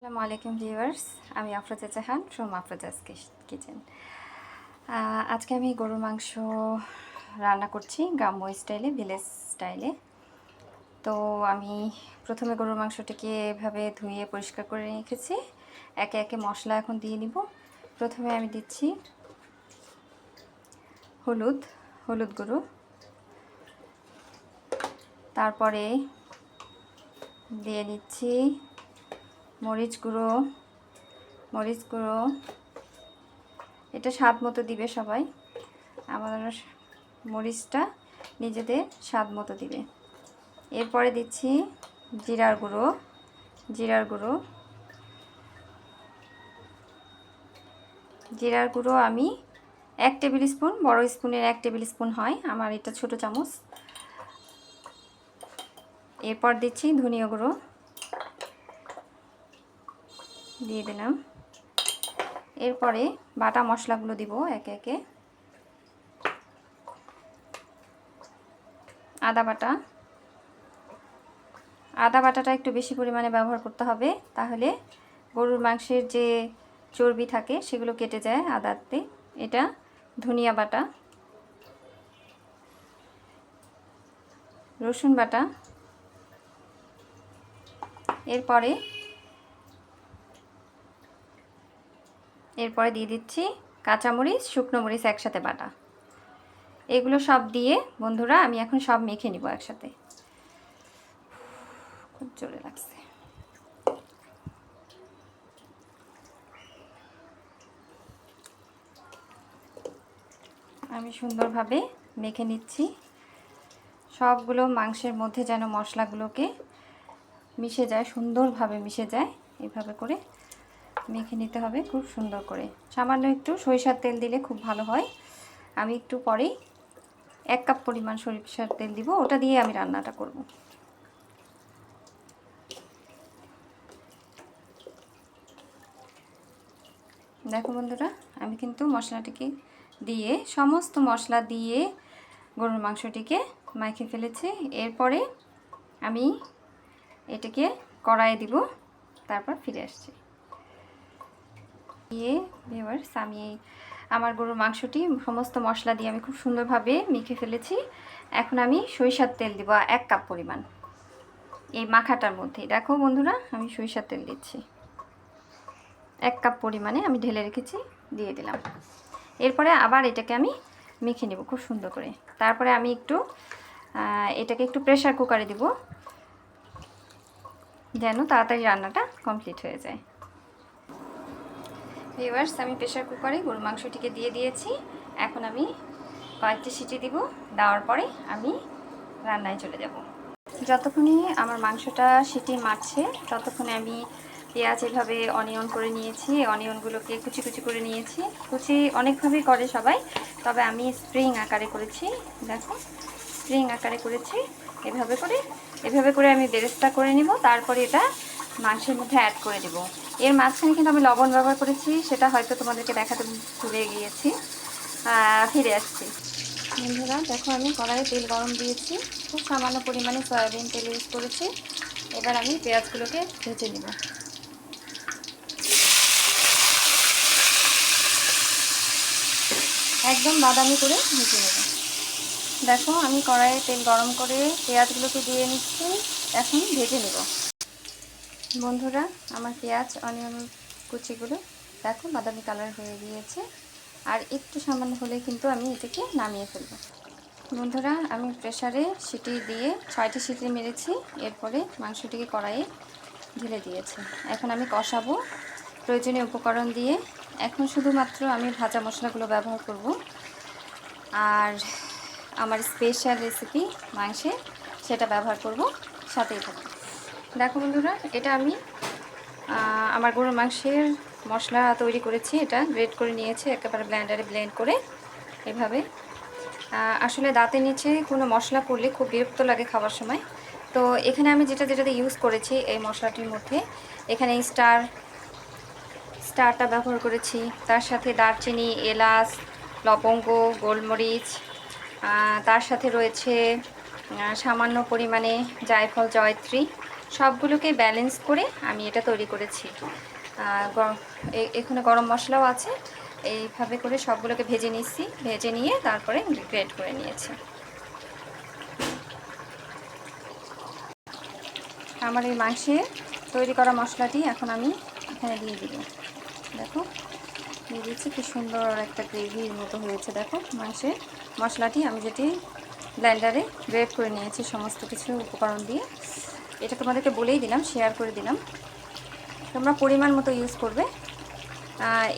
আসসালামু আলাইকুম ভিউয়ার্স, আমি আফরোজা জাহান ফ্রম আফরোজাস কিচেন। আজকে আমি গরুর মাংস রান্না করছি গ্রাম্য স্টাইলে, ভিলেজ স্টাইলে। তো আমি প্রথমে গরুর মাংসটিকে এভাবে ধুয়ে পরিষ্কার করে রেখেছি। একে একে মশলা এখন দিয়ে নিব। প্রথমে আমি দিচ্ছি হলুদ গুঁড়ো, তারপরে দিয়ে দিচ্ছি মরিচ গুঁড়ো। এটা স্বাদ মতো দিবে সবাই, আমাদের মরিচটা নিজেদের স্বাদ মতো দিবে। এরপরে দিচ্ছি জিরার গুঁড়ো আমি 1 টেবিল স্পুন, বড় স্পুনের 1 টেবিল স্পুন হয়, আমার এটা ছোট চামচ। এরপর দিচ্ছি ধনিয়া গুঁড়ো দিয়ে দিলাম। এরপরে বাটা মশলাগুলো দিব একে একে। আদা বাটাটা একটু বেশি পরিমাণে ব্যবহার করতে হবে, তাহলে গরুর মাংসের যে চর্বি থাকে সেগুলো কেটে যায় আদাতে। এটা ধনিয়া বাটা, রসুন বাটা, এরপরে দিয়ে দিচ্ছি কাঁচামরিচ, শুকনো মরিচ একসাথে বাটা। এগুলো সব দিয়ে বন্ধুরা আমি এখন সব মেখে নিব একসাথে। খুব জোরে লাগছে। আমি সুন্দরভাবে মেখে নিচ্ছি। সবগুলো মাংসের মধ্যে যেন মশলাগুলোকে মিশে যায়, সুন্দরভাবে মিশে যায়, এভাবে করে মেখে নিতে হবে খুব সুন্দর করে। সামান্য একটু সরিষার তেল দিলে খুব ভালো হয়। আমি একটু পরেই 1 কাপ পরিমাণ সরিষার তেল দিব, ওটা দিয়ে আমি রান্নাটা করব। দেখো বন্ধুরা, আমি কিন্তু মশলাটিকে দিয়ে, সমস্ত মশলা দিয়ে গরুর মাংসটিকে মাখিয়ে ফেলেছি। এরপরে আমি এটাকে কড়াইয়ে দিব, তারপর ফিরে আসছি। ভিউয়ার্স, আমি আমার গরুর মাংসটি সমস্ত মশলা দিয়ে আমি খুব সুন্দরভাবে মেখে ফেলেছি। এখন আমি সরিষার তেল দিব 1 কাপ পরিমাণ এই মাখাটার মধ্যে। দেখো বন্ধুরা, আমি সরিষার তেল দিচ্ছি 1 কাপ পরিমাণে, আমি ঢেলে রেখেছি, দিয়ে দিলাম। এরপরে আবার এটাকে আমি মেখে নেব খুব সুন্দর করে। তারপরে আমি এটাকে একটু প্রেসার কুকারে দিব, যেন তাড়াতাড়ি রান্নাটা কমপ্লিট হয়ে যায়। ভিউয়ার্স, আমি প্রেসার কুকারে গরুর মাংসটিকে দিয়ে দিয়েছি। এখন আমি কয়েকটি সিটি দিব, দেওয়ার পরে আমি রান্নায় চলে যাব। যতক্ষণে আমার মাংসটা সিটি মারছে ততক্ষণে আমি পেঁয়াজ এভাবে অনিয়ন করে নিয়েছি। অনিয়নগুলোকে কুচি কুচি করে নিয়েছি। কুচি অনেকভাবেই করে সবাই, তবে আমি স্প্রিং আকারে করেছি। দেখো, স্প্রিং আকারে করেছি। এভাবে করে আমি বেরেস্তা করে নিব। তারপরে এটা মাংসের মধ্যে অ্যাড করে দেব। এর মাঝখানে কিন্তু আমি লবণ ব্যবহার করেছি, সেটা হয়তো তোমাদেরকে দেখাতে ভুলে গিয়েছি। ফিরে আসছি। বন্ধুরা দেখো, আমি কড়াইয়ে তেল গরম দিয়েছি, খুব সামান্য পরিমাণে সয়াবিন তেল ইউজ করেছি। এবার আমি পেঁয়াজগুলোকে ভেজে নেব। একদম বাদামি করে ভেজে নেব। দেখো, আমি কড়াইয়ে তেল গরম করে পেঁয়াজগুলোকে দিয়ে নিচ্ছি, এখন ভেজে নেব। বন্ধুরা, আমার পেঁয়াজ অনিয়ন কুচিগুলো দেখো বাদামি কালার হয়ে গিয়েছে। আর একটু সামান্য হলে কিন্তু আমি এটাকে নামিয়ে ফেলব। বন্ধুরা, আমি প্রেসারে সিটি দিয়ে 6টি সিটি মেরেছি। এরপরে মাংসটিকে কড়াইয়ে ঢেলে দিয়েছি। এখন আমি কষাবো প্রয়োজনীয় উপকরণ দিয়ে। এখন শুধুমাত্র আমি ভাজা মশলাগুলো ব্যবহার করব। আর আমার স্পেশাল রেসিপি মাংসে, সেটা ব্যবহার করব, সাথেই থাকবে। দেখো বন্ধুরা, এটা আমি আমার গরুর মাংসের মশলা তৈরি করেছি। এটা গ্রেট করে নিয়েছি, একেবারে ব্লেন্ডারে ব্লেন্ড করে। এভাবে আসলে দাঁতের নিচে কোনো মশলা পড়লে খুব বিরক্ত লাগে খাবার সময়। তো এখানে আমি যেটাতে ইউজ করেছি এই মশলাটির মধ্যে, এখানে স্টারটা ব্যবহার করেছি, তার সাথে দারচিনি, এলাচ, লবঙ্গ, গোলমরিচ, তার সাথে রয়েছে সামান্য পরিমাণে জায়ফল, জয়ত্রী, সবগুলোকে ব্যালেন্স করে আমি এটা তৈরি করেছি। এখানে গরম মশলাও আছে। এইভাবে করে সবগুলোকে ভেজে নিচ্ছি, ভেজে নিয়ে তারপরে গ্রেট করে নিয়েছি। আমার এই মাংসে তৈরি করা মশলাটি এখন আমি এখানে দিয়ে দিব। দেখো দিয়ে দিচ্ছি, কি সুন্দর একটা গ্রেভির মতো হয়েছে। দেখো মাংসের মশলাটি আমি যেটি ব্লেন্ডারে গ্রেট করে নিয়েছি সমস্ত কিছু উপকরণ দিয়ে। এটা তোমাদেরকে বলেই দিলাম, শেয়ার করে দিলাম, তোমরা পরিমাণ মতো ইউজ করবে।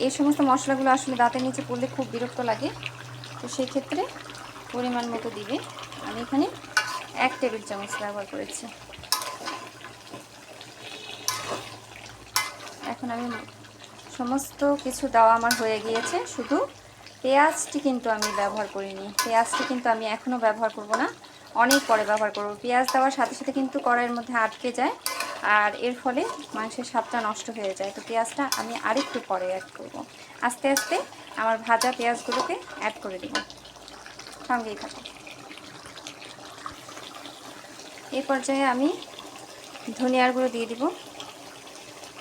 এই সমস্ত মশলাগুলো আসলে দাঁতের নিচে পড়লে খুব বিরক্ত লাগে, তো সেই ক্ষেত্রে পরিমাণ মতো দিবে। আমি এখানে 1 টেবিল চামচ ব্যবহার করেছি। এখন আমি সমস্ত কিছু দেওয়া আমার হয়ে গিয়েছে, শুধু পেঁয়াজটি কিন্তু আমি ব্যবহার করিনি। পেঁয়াজটি কিন্তু আমি এখনও ব্যবহার করব না, অনেক পরে ব্যবহার করব। পেঁয়াজ দেওয়ার সাথে সাথে কিন্তু কড়াইয়ের মধ্যে আটকে যায়, আর এর ফলে মাংসের স্বাদটা নষ্ট হয়ে যায়। তো পেঁয়াজটা আমি আরেকটু পরে অ্যাড করব। আস্তে আস্তে আমার ভাজা পেঁয়াজগুলোকে অ্যাড করে দেব, সঙ্গেই থাকো। এই পর্যায়ে আমি ধনিয়ার গুঁড়ো দিয়ে দিব,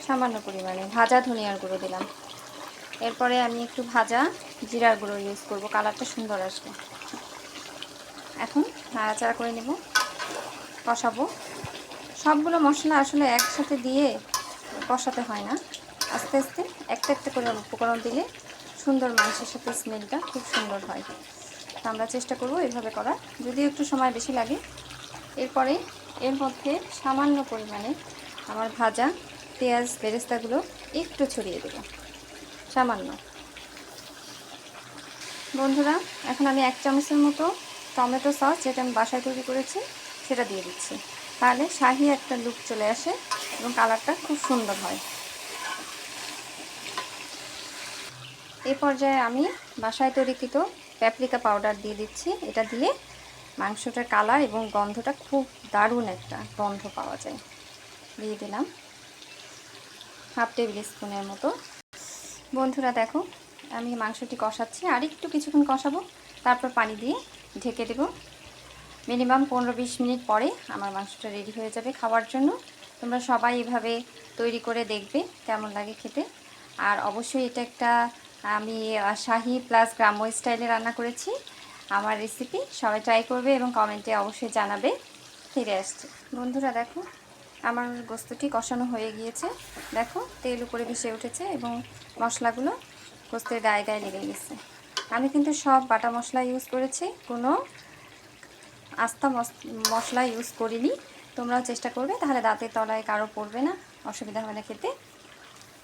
সামান্য পরিমাণে ভাজা ধনিয়ার গুঁড়ো দিলাম। এরপরে আমি একটু ভাজা জিরার গুঁড়ো ইউজ করব, কালারটা সুন্দর আসবে। এখন নাড়াচাড়া করে নেব, কষাবো। সবগুলো মশলা আসলে একসাথে দিয়ে কষাতে হয় না, আস্তে আস্তে একটা একটা করে উপকরণ দিলে সুন্দর মাংসের সাথে স্মেলটা খুব সুন্দর হয়। তো আমরা চেষ্টা করব এভাবে করার, যদিও একটু সময় বেশি লাগে। এরপরে এর মধ্যে সামান্য পরিমাণে আমার ভাজা পেঁয়াজ বেরেস্তাগুলো একটু ছড়িয়ে দেব, সামান্য। বন্ধুরা এখন আমি 1 চামচের মতো টমেটো সস, যেটা আমি বাসায় তৈরি করেছি, সেটা দিয়ে দিচ্ছি। তাহলে শাহি একটা লুক চলে আসে এবং কালারটা খুব সুন্দর হয়। এই পর্যায়ে আমি বাসায় তৈরিকৃত প্যাপরিকা পাউডার দিয়ে দিচ্ছি। এটা দিলে মাংসটার কালার এবং গন্ধটা খুব দারুণ একটা গন্ধ পাওয়া যায়। দিয়ে দিলাম 1/2 টেবিল স্পুনের মতো। বন্ধুরা দেখো আমি মাংসটি কষাচ্ছি, আর একটু কিছুক্ষণ কষাবো, তারপর পানি দিয়ে ঢেকে দেব। মিনিমাম 15-20 মিনিট পরে আমার মাংসটা রেডি হয়ে যাবে খাওয়ার জন্য। তোমরা সবাই এভাবে তৈরি করে দেখবে কেমন লাগে খেতে। আর অবশ্যই এটা একটা আমি শাহি প্লাস গ্রাম্য স্টাইলে রান্না করেছি। আমার রেসিপি সবাই ট্রাই করবে এবং কমেন্টে অবশ্যই জানাবে। ফিরে আসছি। বন্ধুরা দেখো আমার গোস্তটি কষানো হয়ে গিয়েছে। দেখো তেল উপরে ভেসে উঠেছে এবং মশলাগুলো গোস্তের গায়ে গায়ে লেগে গেছে। আমি কিন্তু সব বাটা মশলা ইউজ করেছি, কোনো আস্তা মশলা ইউজ করিনি। তোমরাও চেষ্টা করবে, তাহলে দাঁতের তলায় কারো পড়বে না, অসুবিধা হবে না খেতে।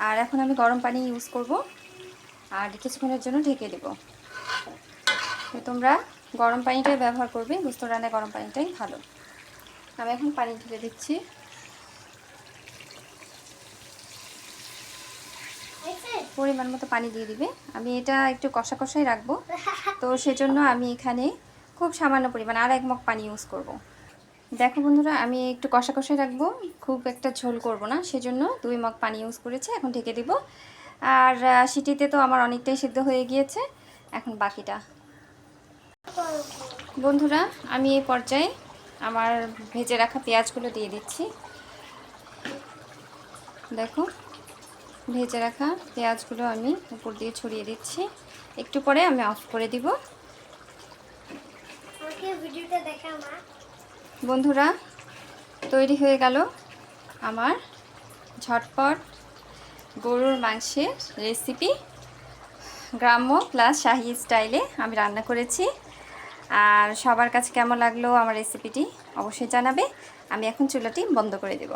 আর এখন আমি গরম পানি ইউজ করব আর কিছুক্ষণের জন্য ঢেকে দেব। তো তোমরা গরম পানিটাই ব্যবহার করবে, গোস্ত রান্নায় গরম পানিটাই ভালো। আমি এখন পানি ঢেলে দিচ্ছি। পরিমাণ মতো পানি দিয়ে দিবে। আমি এটা একটু কষা কষাই রাখবো, তো সেজন্য আমি এখানে খুব সামান্য পরিমাণ আর 1 মগ পানি ইউজ করব। দেখো বন্ধুরা আমি একটু কষা কষাই রাখবো, খুব একটা ঝোল করব না, সেজন্য 2 মগ পানি ইউজ করেছি। এখন ঢেকে দিব। আর সিটিতে তো আমার অনেকটাই সিদ্ধ হয়ে গিয়েছে, এখন বাকিটা। বন্ধুরা আমি এই পর্যায়ে আমার ভেজে রাখা পেঁয়াজগুলো দিয়ে দিচ্ছি। দেখো ভেজে রাখা পেঁয়াজগুলো আমি উপর দিয়ে ছড়িয়ে দিচ্ছি। একটু পরে আমি অফ করে দিব। বন্ধুরা তৈরি হয়ে গেল আমার ঝটপট গরুর মাংসের রেসিপি, গ্রাম্য প্লাস শাহি স্টাইলে আমি রান্না করেছি। আর সবার কাছে কেমন লাগলো আমার রেসিপিটি অবশ্যই জানাবে। আমি এখন চুলাটি বন্ধ করে দেব।